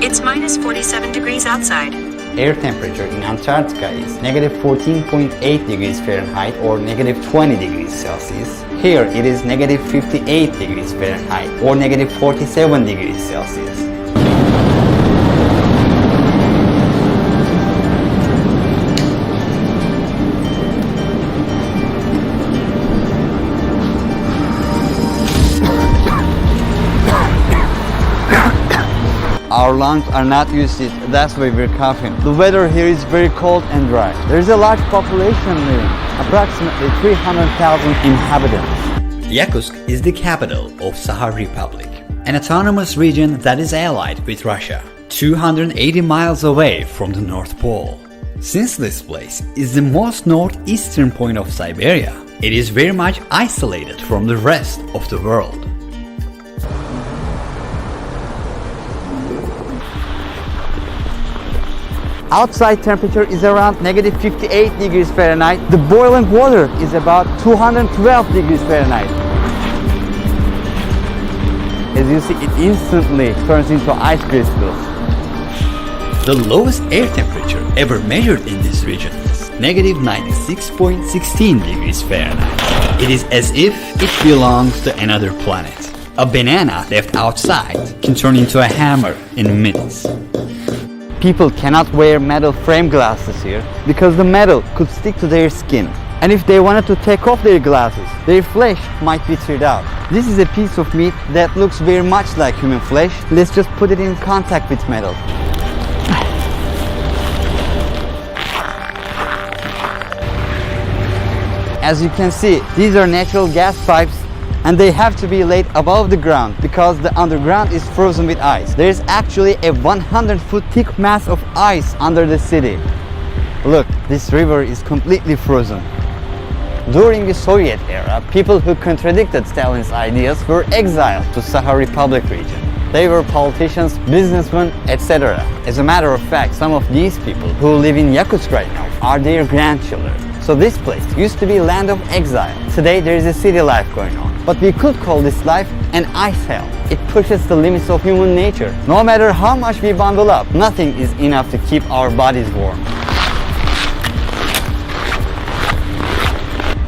It's minus 47 degrees outside. Air temperature in Antarctica is negative 14.8 degrees Fahrenheit or negative 20 degrees Celsius. Here it is negative 58 degrees Fahrenheit or negative 47 degrees Celsius. Our lungs are not used to it, that's why we're coughing. The weather here is very cold and dry. There is a large population living, approximately 300,000 inhabitants. Yakutsk is the capital of Sakha Republic, an autonomous region that is allied with Russia, 280 miles away from the North Pole. Since this place is the most northeastern point of Siberia, it is very much isolated from the rest of the world. Outside temperature is around negative 58 degrees Fahrenheit. The boiling water is about 212 degrees Fahrenheit. As you see, it instantly turns into ice crystals. The lowest air temperature ever measured in this region is negative 96.16 degrees Fahrenheit. It is as if it belongs to another planet. A banana left outside can turn into a hammer in minutes. People cannot wear metal frame glasses here because the metal could stick to their skin. And if they wanted to take off their glasses, their flesh might be teared out. This is a piece of meat that looks very much like human flesh. Let's just put it in contact with metal. As you can see, these are natural gas pipes and they have to be laid above the ground because the underground is frozen with ice. There is actually a 100-foot thick mass of ice under the city. Look, this river is completely frozen. During the Soviet era, people who contradicted Stalin's ideas were exiled to Sakha Republic region. They were politicians, businessmen, etc. As a matter of fact, some of these people who live in Yakutsk right now are their grandchildren. So this place used to be land of exile. Today there is a city life going on. But we could call this life an ice hell. It pushes the limits of human nature. No matter how much we bundle up, nothing is enough to keep our bodies warm.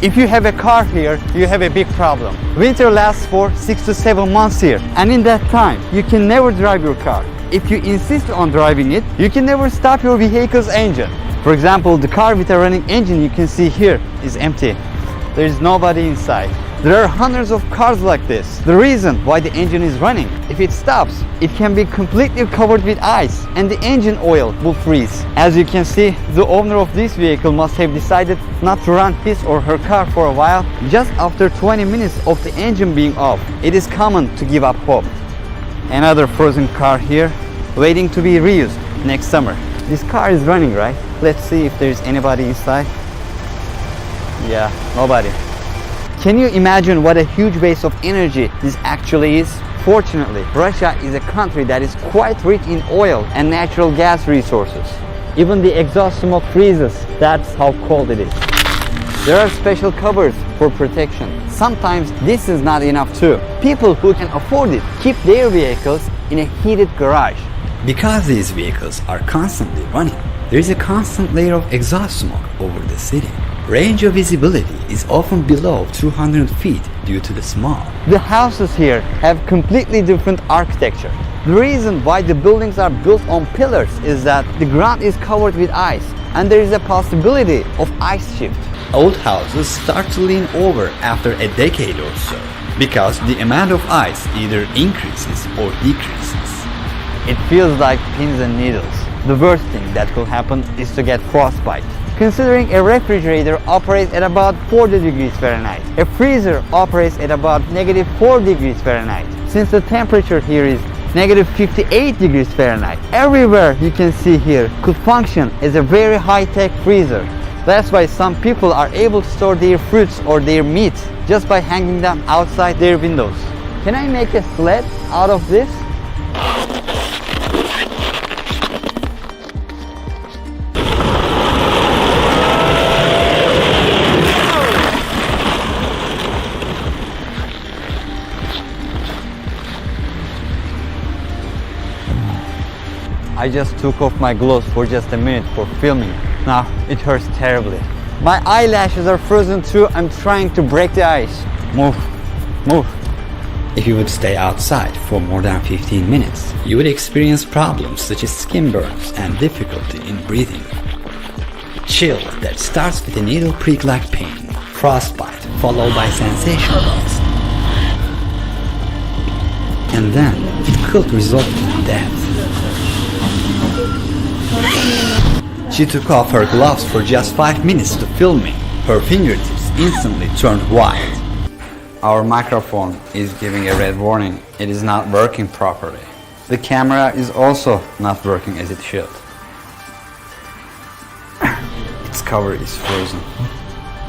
If you have a car here, you have a big problem. Winter lasts for 6 to 7 months here, and in that time, you can never drive your car. If you insist on driving it, you can never stop your vehicle's engine. For example, the car with a running engine you can see here is empty. There is nobody inside. There are hundreds of cars like this. The reason why the engine is running, if it stops, it can be completely covered with ice and the engine oil will freeze. As you can see, the owner of this vehicle must have decided not to run his or her car for a while just after 20 minutes of the engine being off. It is common to give up hope. Another frozen car here, waiting to be reused next summer. This car is running, right? Let's see if there's anybody inside. Yeah, nobody. Can you imagine what a huge base of energy this actually is? Fortunately, Russia is a country that is quite rich in oil and natural gas resources. Even the exhaust smoke freezes, that's how cold it is. There are special covers for protection. Sometimes this is not enough too. People who can afford it keep their vehicles in a heated garage. Because these vehicles are constantly running, there is a constant layer of exhaust smoke over the city. Range of visibility is often below 200 feet due to the smog. The houses here have completely different architecture. The reason why the buildings are built on pillars is that the ground is covered with ice and there is a possibility of ice shift. Old houses start to lean over after a decade or so because the amount of ice either increases or decreases. It feels like pins and needles. The worst thing that could happen is to get frostbite. Considering a refrigerator operates at about 40 degrees Fahrenheit, a freezer operates at about negative 4 degrees Fahrenheit. Since the temperature here is negative 58 degrees Fahrenheit, everywhere you can see here could function as a very high-tech freezer. That's why some people are able to store their fruits or their meat just by hanging them outside their windows. Can I make a sled out of this? I just took off my gloves for just a minute for filming. Now it hurts terribly. My eyelashes are frozen too. I'm trying to break the ice. Move, move. If you would stay outside for more than 15 minutes, you would experience problems such as skin burns and difficulty in breathing. Chill that starts with a needle prick-like pain, frostbite followed by sensation loss, and then it could result in death. She took off her gloves for just 5 minutes to film me. Her fingertips instantly turned white. Our microphone is giving a red warning. It is not working properly. The camera is also not working as it should. Its cover is frozen.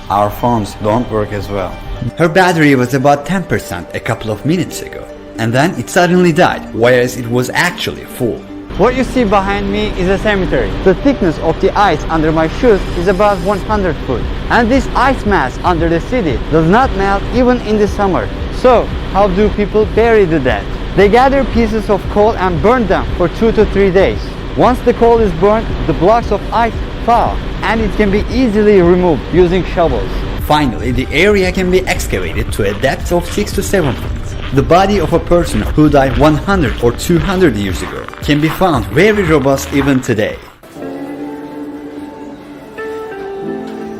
Our phones don't work as well. Her battery was about 10% a couple of minutes ago, and then it suddenly died, whereas it was actually full. What you see behind me is a cemetery. The thickness of the ice under my shoes is about 100 foot. And this ice mass under the city does not melt even in the summer. So, how do people bury the dead? They gather pieces of coal and burn them for 2 to 3 days. Once the coal is burned, the blocks of ice thaw, and it can be easily removed using shovels. Finally, the area can be excavated to a depth of 6 to 7 feet. The body of a person who died 100 or 200 years ago can be found very robust even today.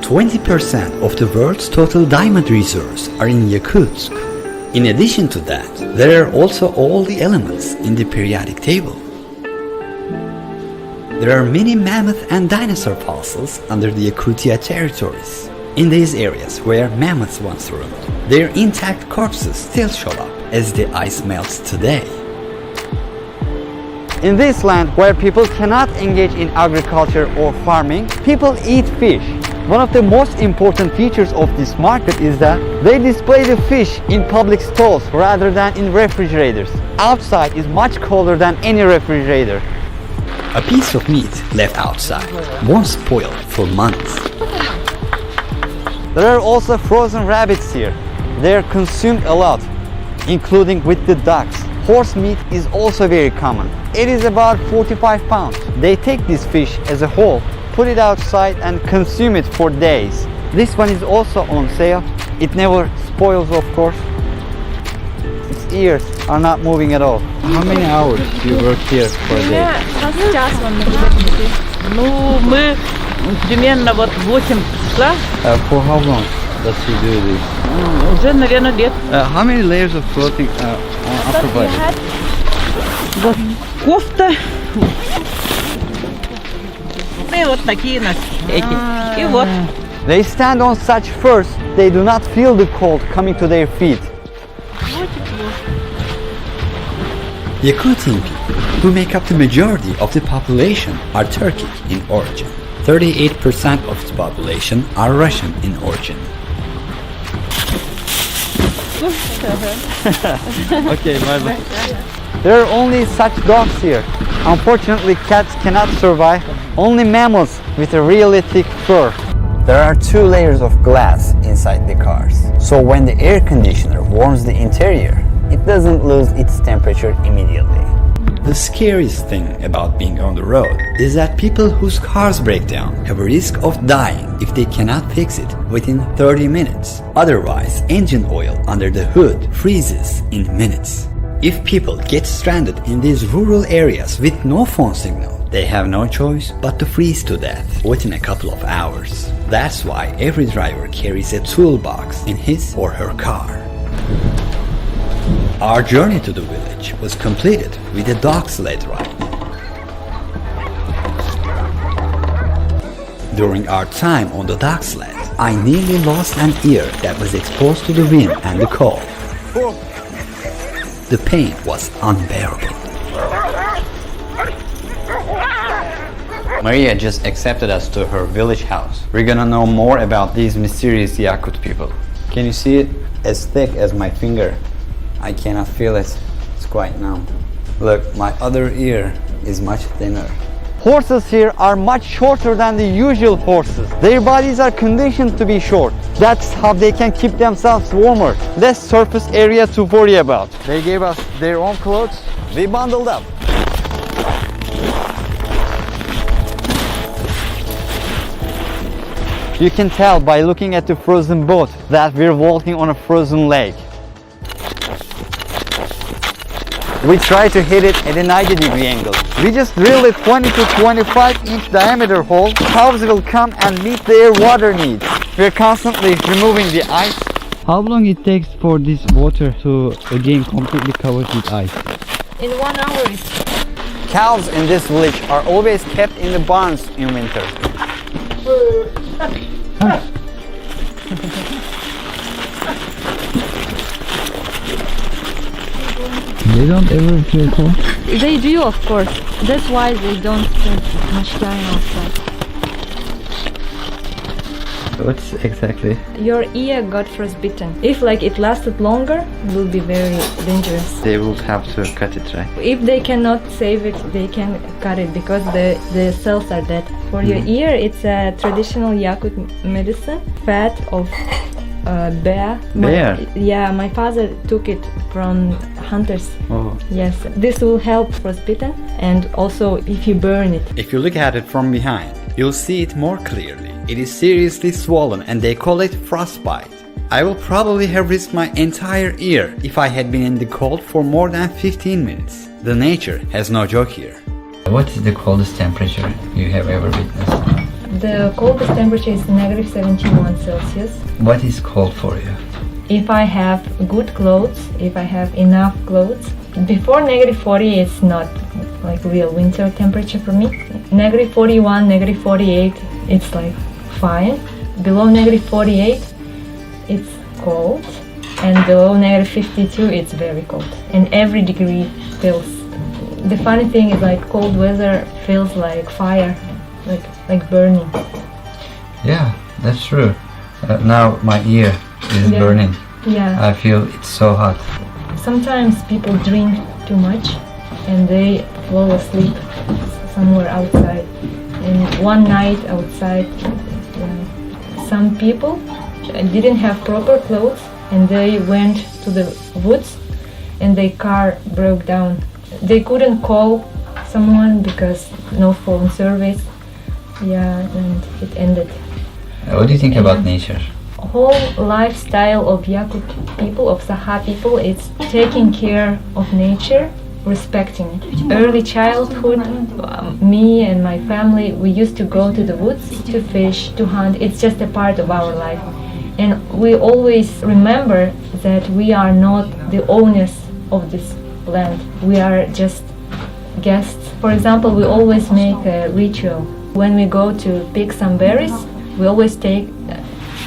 20% of the world's total diamond reserves are in Yakutsk. In addition to that, there are also all the elements in the periodic table. There are many mammoth and dinosaur fossils under the Yakutia territories. In these areas where mammoths once roamed, their intact corpses still show up as the ice melts today. In this land where people cannot engage in agriculture or farming, people eat fish. One of the most important features of this market is that they display the fish in public stalls rather than in refrigerators. Outside is much colder than any refrigerator. A piece of meat left outside won't spoil for months. There are also frozen rabbits here. They are consumed a lot, including with the ducks. Horse meat is also very common. It is about 45 pounds. They take this fish as a whole, put it outside and consume it for days. This one is also on sale. It never spoils, of course. Its ears are not moving at all. How many hours do you work here for a day? Ну, мы примерно вот 8 часа, For how long does she do this? уже, наверное, лет. How many layers of clothing are provided? Вот кофта. И вот такие нас эти. И вот. They stand on such furs, they do not feel the cold coming to their feet. Yakutian people, who make up the majority of the population, are Turkic in origin. 38% of the population are Russian in origin. Okay, bye. There are only such dogs here. Unfortunately, cats cannot survive. Only mammals with a really thick fur. There are 2 layers of glass inside the cars. So when the air conditioner warms the interior, it doesn't lose its temperature immediately. The scariest thing about being on the road is that people whose cars break down have a risk of dying if they cannot fix it within 30 minutes. Otherwise, engine oil under the hood freezes in minutes. If people get stranded in these rural areas with no phone signal, they have no choice but to freeze to death within a couple of hours. That's why every driver carries a toolbox in his or her car. Our journey to the village was completed with a dog sled ride. During our time on the dog sled, I nearly lost an ear that was exposed to the wind and the cold. The pain was unbearable. Maria just accepted us to her village house. We're gonna know more about these mysterious Yakut people. Can you see it? As thick as my finger. I cannot feel it. It's quite numb. Look, my other ear is much thinner. Horses here are much shorter than the usual horses. Their bodies are conditioned to be short. That's how they can keep themselves warmer. Less surface area to worry about. They gave us their own clothes. We bundled up. You can tell by looking at the frozen boat that we're walking on a frozen lake. We try to hit it at a 90-degree angle. We just drill a 20 to 25 inch diameter hole. Calves will come and meet their water needs. We're constantly removing the ice. How long it takes for this water to again completely covered with ice? In 1 hour. Cows in this village are always kept in the barns in winter. They don't ever feel cold? They do, of course. That's why they don't spend much time outside. What's exactly? Your ear got frostbitten. If it lasted longer, it will be very dangerous. They will have to cut it, right? If they cannot save it, they can cut it because the cells are dead. For your ear, it's a traditional Yakut medicine. Fat of bear. Bear? My father took it from hunters. Oh. Yes, this will help frostbitten, and also if you burn it. If you look at it from behind, you'll see it more clearly. It is seriously swollen and they call it frostbite. I will probably have risked my entire ear if I had been in the cold for more than 15 minutes. The nature has no joke here. What is the coldest temperature you have ever witnessed? The coldest temperature is negative 71 Celsius. What is cold for you? If I have good clothes, if I have enough clothes, before negative 40 it's not real winter temperature for me. Negative 41, negative 48, it's fine. Below negative 48, it's cold, and below negative 52, it's very cold. And every degree feels. The funny thing is cold weather feels like fire, like burning. Yeah, that's true. Now my ear is burning. Yeah. I feel it's so hot. Sometimes people drink too much and they fall asleep somewhere outside. And one night outside, some people didn't have proper clothes and they went to the woods and their car broke down. They couldn't call someone because no phone service. Yeah, and it ended. What do you think about nature? Whole lifestyle of Yakut people, of Saha people, is taking care of nature, respecting it. Early childhood, me and my family, we used to go to the woods to fish, to hunt. It's just a part of our life. And we always remember that we are not the owners of this land. We are just guests. For example, we always make a ritual. When we go to pick some berries, we always take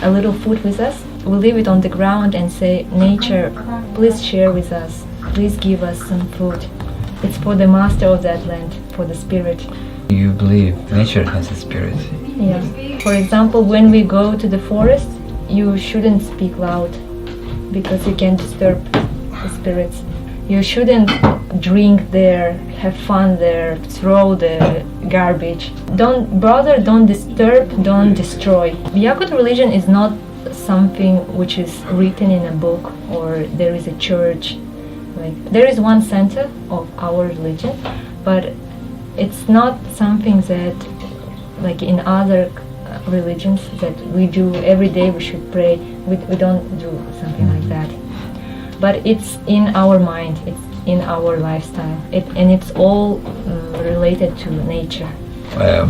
a little food with us. We leave it on the ground and say, nature, please share with us. Please give us some food. It's for the master of that land, for the spirit. You believe nature has a spirit? Yeah. For example, when we go to the forest, you shouldn't speak loud because you can disturb the spirits. You shouldn't drink there, have fun there, throw the garbage. Don't disturb, don't destroy. Yakut religion is not something which is written in a book or there is a church. There is one center of our religion, but it's not something that in other religions that we do every day. We should pray. We don't do something like that. But it's in our mind, it's in our lifestyle, and it's all related to nature.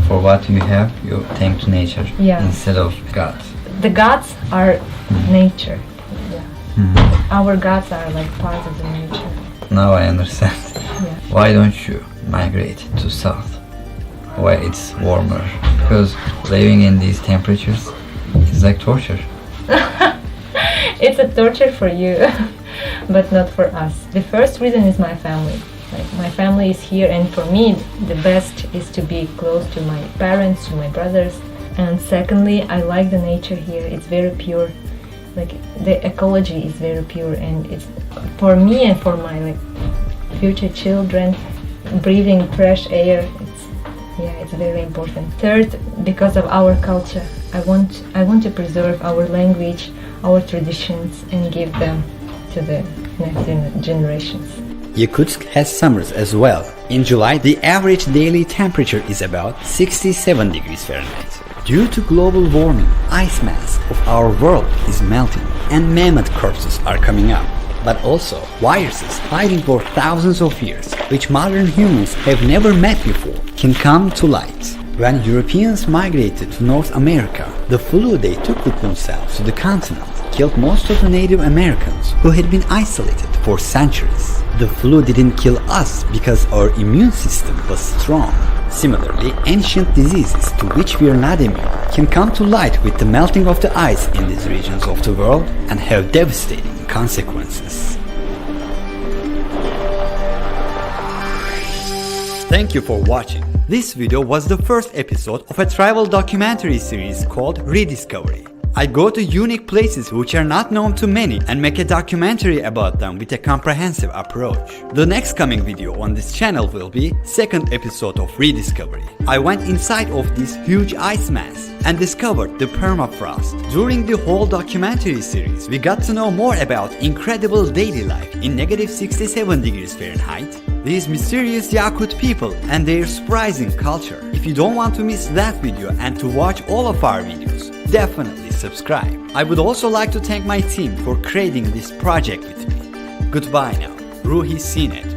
For what you have, you thank to nature instead of God. The gods are nature. Our gods are part of the nature. Now I understand. Yeah. Why don't you migrate to south, where it's warmer? Because living in these temperatures is like torture. It's a torture for you, but not for us. The first reason is my family. My family is here, and for me, the best is to be close to my parents, to my brothers. And secondly, I like the nature here. It's very pure. The ecology is very pure, and it's for me and for my future children. Breathing fresh air, it's very important. Third, because of our culture, I want to preserve our language, our traditions, and give them to the next generations. Yakutsk has summers as well. In July, the average daily temperature is about 67 degrees Fahrenheit. Due to global warming, ice mass of our world is melting and mammoth corpses are coming up. But also viruses hiding for thousands of years, which modern humans have never met before, can come to light. When Europeans migrated to North America, the flu they took with themselves to the continent killed most of the Native Americans who had been isolated for centuries. The flu didn't kill us because our immune system was strong. Similarly, ancient diseases to which we are not immune can come to light with the melting of the ice in these regions of the world and have devastating consequences. Thank you for watching. This video was the first episode of a travel documentary series called Rediscovery. I go to unique places which are not known to many and make a documentary about them with a comprehensive approach. The next coming video on this channel will be second episode of Rediscovery. I went inside of this huge ice mass and discovered the permafrost. During the whole documentary series, we got to know more about incredible daily life in negative 67 degrees Fahrenheit, these mysterious Yakut people and their surprising culture. If you don't want to miss that video and to watch all of our videos, definitely subscribe. I would also like to thank my team for creating this project with me. Goodbye now. Ruhi Sinet.